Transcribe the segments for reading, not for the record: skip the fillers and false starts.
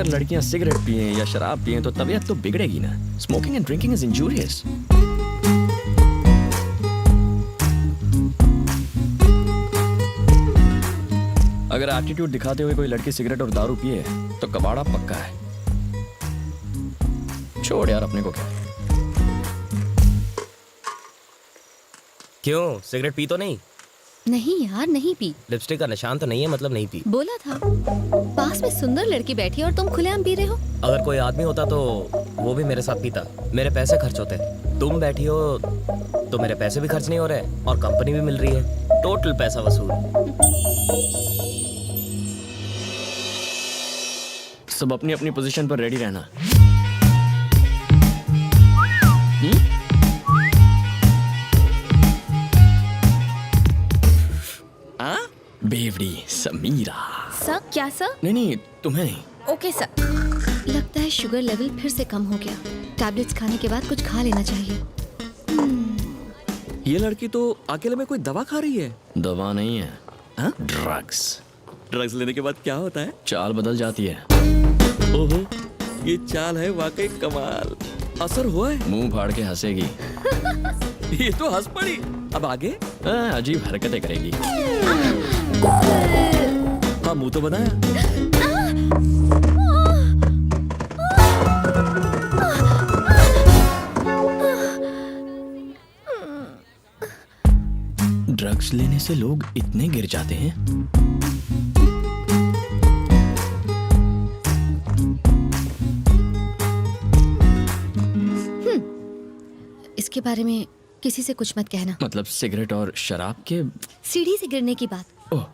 अगर लड़कियां सिगरेट पिए या शराब पिए तो तबीयत तो बिगड़ेगी ना। Smoking and drinking is injurious. अगर एटीट्यूड दिखाते हुए कोई लड़की सिगरेट और दारू पिए तो कबाड़ा पक्का है। छोड़ यार, अपने को क्या। क्यों, सिगरेट पी तो नहीं? नहीं यार, नहीं पी। लिपस्टिक का निशान तो नहीं है, मतलब नहीं पी। बोला था। पास में सुंदर लड़की बैठी है और तुम खुलेआम पी रहे हो। अगर कोई आदमी होता तो वो भी मेरे साथ पीता, मेरे पैसे खर्च होते। तुम बैठी हो तो मेरे पैसे भी खर्च नहीं हो रहे और कंपनी भी मिल रही है। टोटल पैसा वसूल। सब अपनी अपनी पोजीशन पर रेडी रहना। बेवड़ी समीरा। सर? क्या सर? नहीं, तुम्हें नहीं। Okay sir. लगता है शुगर लेवल फिर से कम हो गया। टैबलेट्स खाने के बाद कुछ खा लेना चाहिए। ये लड़की तो अकेले में कोई दवा खा रही है। दवा नहीं है, ड्रग्स। ड्रग्स लेने के बाद क्या होता है? चाल बदल जाती है। ओहो, ये चाल है वाकई कमाल। असर हुआ है? मुंह फाड़ के हंसेगी। ये तो हंस पड़ी। अब आगे? अजीब हरकतें करेगी। हाँ, मुंह तो बनाया। ड्रग्स लेने से लोग इतने गिर जाते हैं। इसके बारे में किसी से कुछ मत कहना। मतलब सिगरेट और शराब के? सीढ़ी से गिरने की बात। ओह,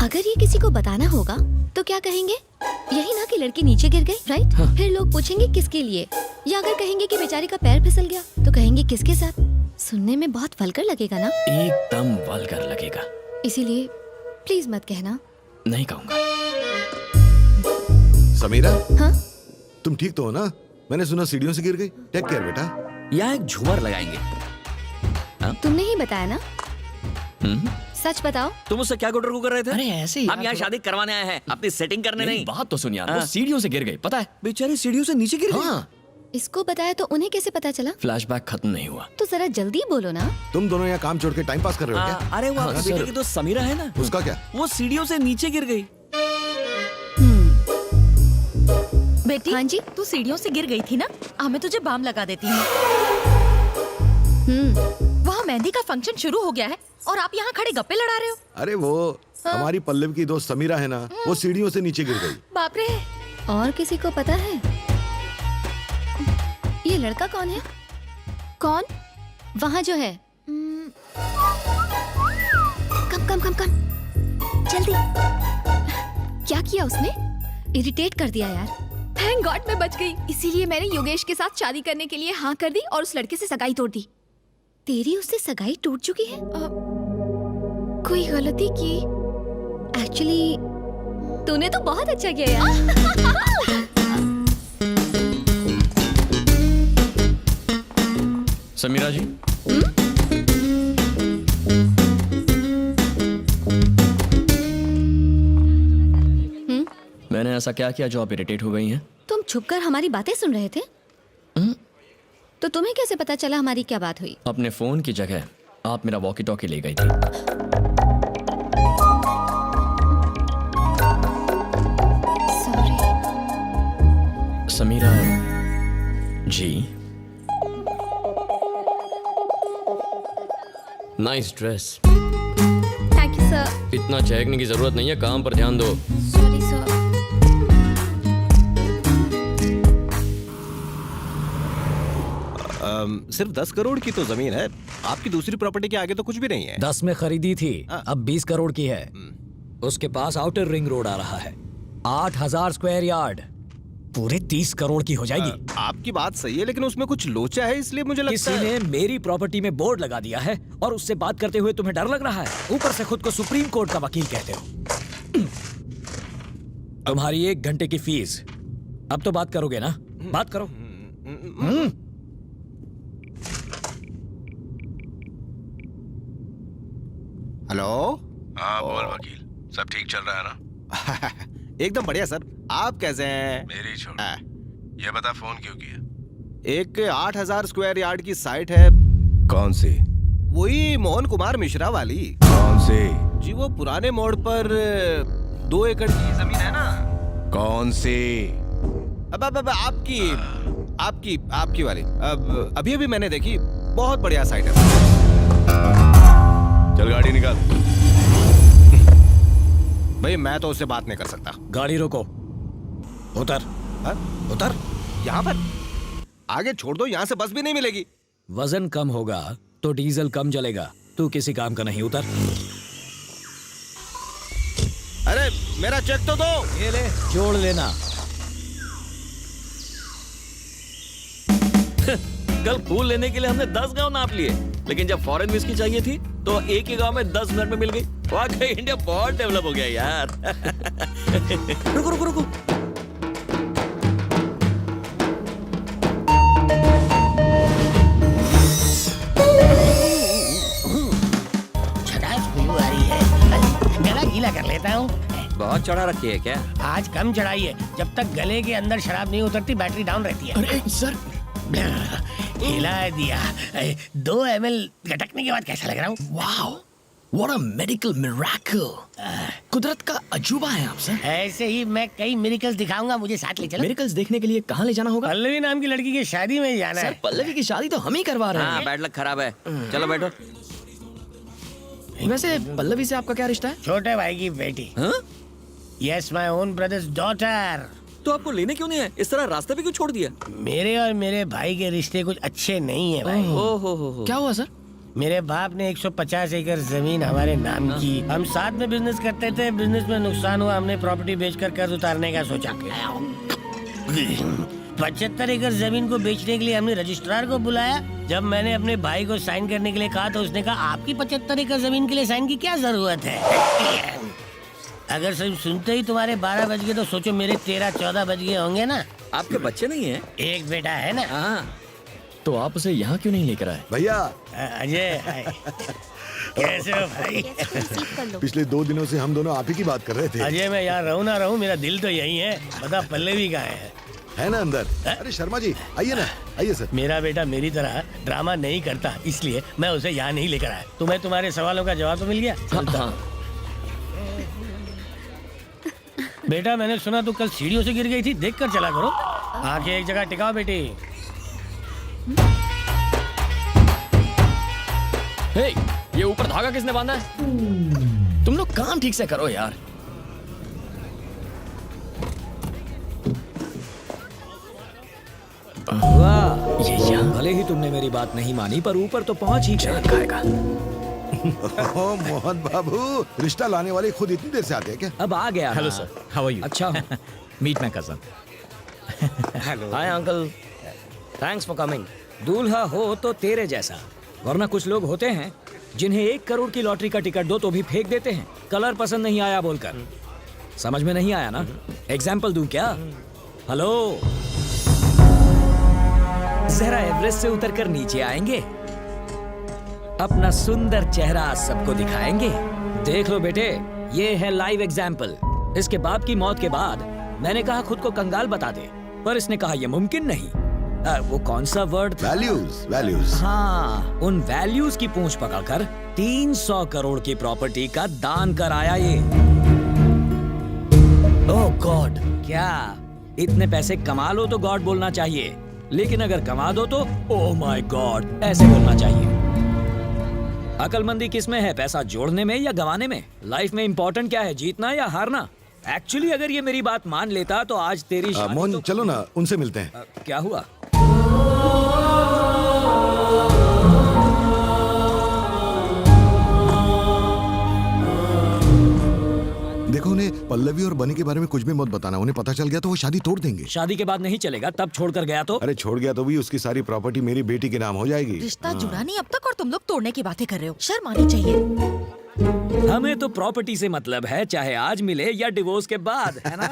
अगर ये किसी को बताना होगा तो क्या कहेंगे? यही ना कि लड़की नीचे गिर गई, राइट? हाँ। फिर लोग पूछेंगे किसके लिए, या अगर कहेंगे कि बेचारी का पैर फिसल गया तो कहेंगे किसके साथ। सुनने में बहुत वल्गर लगेगा ना? एकदम वल्गर लगेगा। इसीलिए प्लीज मत कहना। नहीं कहूंगा। समीरा, हाँ? तुम ठीक तो हो ना? मैंने सुना सीढ़ियों से गिर गई। टेक केयर बेटा। यहाँ एक झूमर लगाएंगे। तुमने ही बताया ना? सच बताओ। तुम उससे क्या गुटर कर रहे थे? अरे ऐसे ही हम यार, यहाँ शादी करवाने आए हैं, अपनी सेटिंग करने नहीं। बात तो सुन यार, हाँ। वो सीढ़ियों से गिर गई, पता है? बेचारी सीढ़ियों से नीचे गिर गई। हाँ। इसको बताया तो उन्हें कैसे पता चला? फ्लैशबैक खत्म नहीं हुआ। तो जरा जल्दी बोलो ना। तुम दोनों यहाँ काम छोड़ के टाइम पास कर रहे हो क्या? अरे वो आपके सर। बेटे की तो समीरा है ना, उसका क्या? वो सीढ़ियों से नीचे गिर गई। बेटी, हाँ जी? तू सीढ़ियों से गिर गई थी ना? मैं तुझे बाम लगा देती हूँ। वहाँ मेहंदी का फंक्शन शुरू हो गया है और आप यहाँ खड़े गप्पे लड़ा रहे हो। अरे वो हमारी पल्लव की दोस्त समीरा है ना, वो सीढ़ियों से नीचे गिर गई। बाप रे। और किसी को पता है ये लड़का कौन है? कौन? वहाँ जो है। कम कम कम कम, जल्दी। क्या किया उसने? इरिटेट कर दिया यार। थैंक गॉड मैं बच गई। इसीलिए मैंने योगेश के साथ शादी करने के लिए हाँ कर दी और उस लड़के से सगाई तोड़ दी। तेरी उससे सगाई टूट चुकी है? कोई गलती की? एक्चुअली तूने तो बहुत अच्छा किया यार। समीरा जी, मैंने ऐसा क्या किया जो आप इरिटेट हो गई हैं? तुम छुपकर हमारी बातें सुन रहे थे? तो तुम्हें कैसे पता चला हमारी क्या बात हुई? अपने फोन की जगह आप मेरा वॉकी टॉकी ले गई थी। Sorry. Sameera ji, nice dress. Thank you sir. इतना चहकने की जरूरत नहीं है, काम पर ध्यान दो। Sorry sir. सिर्फ 10 करोड़ की तो जमीन है। आपकी दूसरी प्रॉपर्टी के आगे तो कुछ भी नहीं है। 10 में खरीदी थी, अब 20 करोड़ की है। उसके पास आउटर रिंग रोड आ रहा है, 8000 स्क्वायर यार्ड, पूरे 30 करोड़ की हो जाएगी। आपकी बात सही है, लेकिन उसमें कुछ लोचा है, इसलिए मुझे लगता किसी है ने मेरी प्रॉपर्टी में बोर्ड लगा दिया है और उससे बात करते हुए तुम्हें डर लग रहा है। ऊपर से खुद को सुप्रीम कोर्ट का वकील कहते हो। तुम्हारी 1 घंटे की फीस। अब तो बात करोगे ना? बात करो। हेलो, हाँ बोल वकील, सब ठीक चल रहा है ना? एकदम बढ़िया सर। आप कैसे हैं? मेरी छोड़। हाँ। ये बता फोन क्यों किया? एक 8000 स्क्वायर यार्ड की साइट है, कौन सी? वही मोहन कुमार मिश्रा वाली। कौन सी? जी वो पुराने मोड़ पर 2 एकड़ की जमीन है ना। कौन सी? अब आपकी वाली। अब अभी मैंने देखी, बहुत बढ़िया साइट है। चल गाड़ी निकाल। भाई मैं तो उससे बात नहीं कर सकता। गाड़ी रोको, उतर। हाँ? उतर? यहाँ पर? आगे छोड़ दो, यहाँ से बस भी नहीं मिलेगी। वजन कम होगा तो डीजल कम जलेगा। तू किसी काम का नहीं, उतर। अरे मेरा चेक तो दो। ये ले, जोड़ लेना। कल फूल लेने के लिए हमने 10 गांव नाप लिए, लेकिन जब फॉरेन विस्की चाहिए थी तो एक ही गांव में 10 मिनट में मिल गई। वाकई इंडिया बहुत डेवलप हो गया यार। रुको रुको रुको, आ रही है, गला गीला कर लेता हूँ। बहुत चढ़ा रखी है क्या? आज कम चढ़ाई है, जब तक गले के अंदर शराब नहीं उतरती बैटरी डाउन रहती है। अरे सर, हिला दिया। 2 ml गटकने के बाद कैसा लग रहा हूँ? Wow, what a medical miracle. कुदरत का अजूबा है आप सर। ऐसे ही मैं कई मिरेकल्स दिखाऊंगा, मुझे साथ ले चलो। मेरिकल्स देखने के लिए कहाँ ले जाना होगा? पल्लवी नाम की लड़की की शादी में जाना सर है। पल्लवी की शादी तो हम ही करवा रहे हैं। हाँ, बैड लक खराब है। चलो बैठो। वैसे पल्लवी से आपका क्या रिश्ता है? छोटे भाई की बेटी। हाँ? Yes, my own brothers daughter. तो आपको लेने क्यों नहीं है? इस तरह रास्ते पे क्यों छोड़ दिया? मेरे और मेरे भाई के रिश्ते कुछ अच्छे नहीं है भाई। ओहो, क्या हुआ सर? मेरे बाप ने 150 एकड़ जमीन हमारे नाम की। हम साथ में बिजनेस करते थे, बिजनेस में नुकसान हुआ, हमने प्रॉपर्टी बेचकर कर्ज उतारने का सोचा। 75 एकड़ जमीन को बेचने के लिए हमने रजिस्ट्रार को बुलाया। जब मैंने अपने भाई को साइन करने के लिए कहा तो उसने कहा आपकी 75 एकड़ जमीन के लिए साइन की क्या जरूरत है। अगर सिर्फ सुनते ही तुम्हारे 12 बज गए तो सोचो मेरे 13-14 बज गए होंगे ना। आपके बच्चे नहीं है? एक बेटा है ना। हाँ, तो आप उसे यहाँ क्यों नहीं लेकर आए? भैया अजय, कैसे हो भाई? पिछले 2 दिनों से हम दोनों आप ही की बात कर रहे थे। अजय मैं यहाँ रहूँ ना रहूँ, मेरा दिल तो यही है। बता पल्लवी कहाँ है ना अंदर? अरे शर्मा जी आइए ना, आइए सर। मेरा बेटा मेरी तरह ड्रामा नहीं करता, इसलिए मैं उसे यहाँ नहीं लेकर आया। तुम्हें तुम्हारे सवालों का जवाब तो मिल गया? हाँ। बेटा मैंने सुना तू कल सीढ़ियों से गिर गई थी, देख कर चला करो। आके एक जगह टिकाओ बेटी। हे, ये ऊपर धागा किसने बांधा है? तुम लोग काम ठीक से करो यार। वाह, ये यहाँ भले ही तुमने मेरी बात नहीं मानी, पर ऊपर तो पहुंच ही गए। खाएगा। ओह, मोहन बाबू, रिश्ता लाने वाले खुद इतनी देर से आते हैं क्या? अब आ गया। Hello sir, how are you? अच्छा हूँ। Meet my cousin. Hi uncle, thanks for coming. दूल्हा हो तो तेरे जैसा, वरना कुछ लोग होते हैं जिन्हें 1 करोड़ की लॉटरी का टिकट दो तो भी फेंक देते हैं, कलर पसंद नहीं आया बोलकर। समझ में नहीं आया ना? एग्जाम्पल दूं क्या? हेलो, जरा एवरेस्ट से उतरकर नीचे आएंगे, अपना सुंदर चेहरा सबको दिखाएंगे। देख लो बेटे, ये है लाइव एग्जाम्पल। इसके बाप की मौत के बाद मैंने कहा खुद को कंगाल बता दे, पर इसने कहा यह मुमकिन नहीं। वो कौन सा वर्ड था? वैल्यूज। हाँ, उन वैल्यूज की पूंछ पकड़कर 300 करोड़ की प्रॉपर्टी का दान कराया ये। ओह गॉड, क्या इतने पैसे कमा लो तो गॉड बोलना चाहिए, लेकिन अगर कमा दो तो ओह माय गॉड ऐसे बोलना चाहिए। अकलमंदी किस में है, पैसा जोड़ने में या गंवाने में? लाइफ में इंपॉर्टेंट क्या है, जीतना या हारना? एक्चुअली अगर ये मेरी बात मान लेता तो आज तेरी शादी मोहन तो... चलो ना, उनसे मिलते हैं। क्या हुआ? देखो, उन्हें पल्लवी और बनी के बारे में कुछ भी मत बताना। उन्हें पता चल गया तो वो शादी तोड़ देंगे। शादी के बाद नहीं चलेगा, तब छोड़कर गया तो? अरे छोड़ गया तो भी उसकी सारी प्रॉपर्टी मेरी बेटी के नाम हो जाएगी। रिश्ता जुड़ा नहीं अब तक और तुम लोग तोड़ने की बातें कर रहे हो। शर्म आनी चाहिए। हमें तो प्रॉपर्टी से मतलब है, चाहे आज मिले या डिवोर्स के बाद, है ना?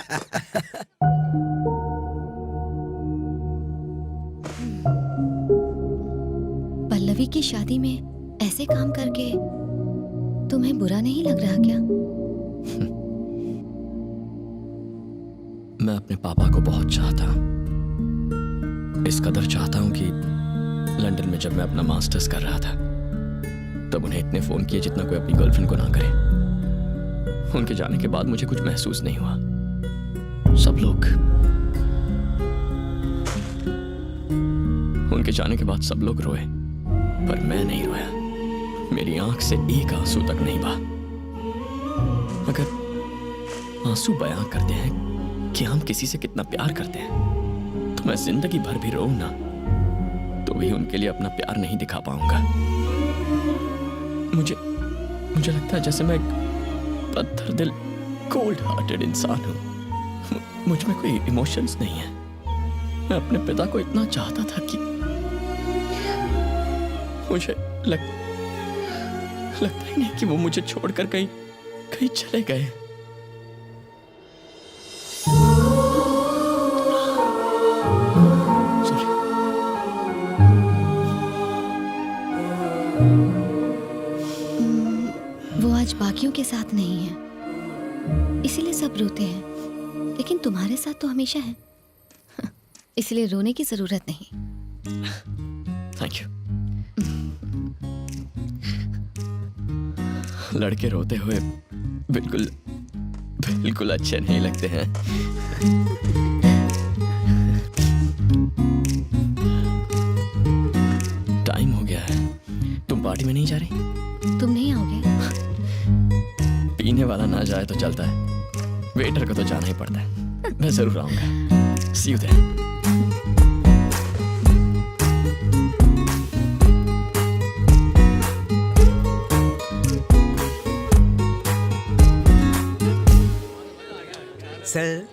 पल्लवी की शादी में ऐसे काम करके तुम्हें बुरा नहीं लग रहा क्या? मैं अपने पापा को बहुत चाहता हूँ। इस कदर चाहता हूँ कि लंदन में जब मैं अपना मास्टर्स कर रहा था तब उन्हें इतने फोन किए जितना कोई अपनी गर्लफ्रेंड को ना करे। उनके जाने के बाद मुझे कुछ महसूस नहीं हुआ। सब लोग उनके जाने के बाद सब लोग रोए, पर मैं नहीं रोया। मेरी आंख से एक आंसू तक नहीं बहा। अगर आंसू बयां करते हैं कि हम किसी से कितना प्यार करते हैं तो मैं जिंदगी भर भी रोऊं ना तो भी उनके लिए अपना प्यार नहीं दिखा पाऊंगा। मुझे लगता है जैसे मैं एक पत्थर दिल कोल्ड हार्टेड इंसान हूं। मुझ में कोई इमोशंस नहीं है। मैं अपने पिता को इतना चाहता था कि मुझे लगता ही नहीं कि वो मुझे छोड़कर कहीं चले गए। वो आज बाकियों के साथ नहीं है, इसीलिए सब रोते हैं, लेकिन तुम्हारे साथ तो हमेशा है, इसलिए रोने की जरूरत नहीं। Thank you. लड़के रोते हुए बिल्कुल अच्छे नहीं लगते हैं। टाइम हो गया है। तुम पार्टी में नहीं जा रही? तुम नहीं आओगे? पीने वाला ना जाए तो चलता है, वेटर को तो जाना ही पड़ता है। मैं जरूर आऊंगा। सी यू देयर। सर,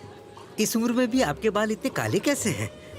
इस उम्र में भी आपके बाल इतने काले कैसे हैं?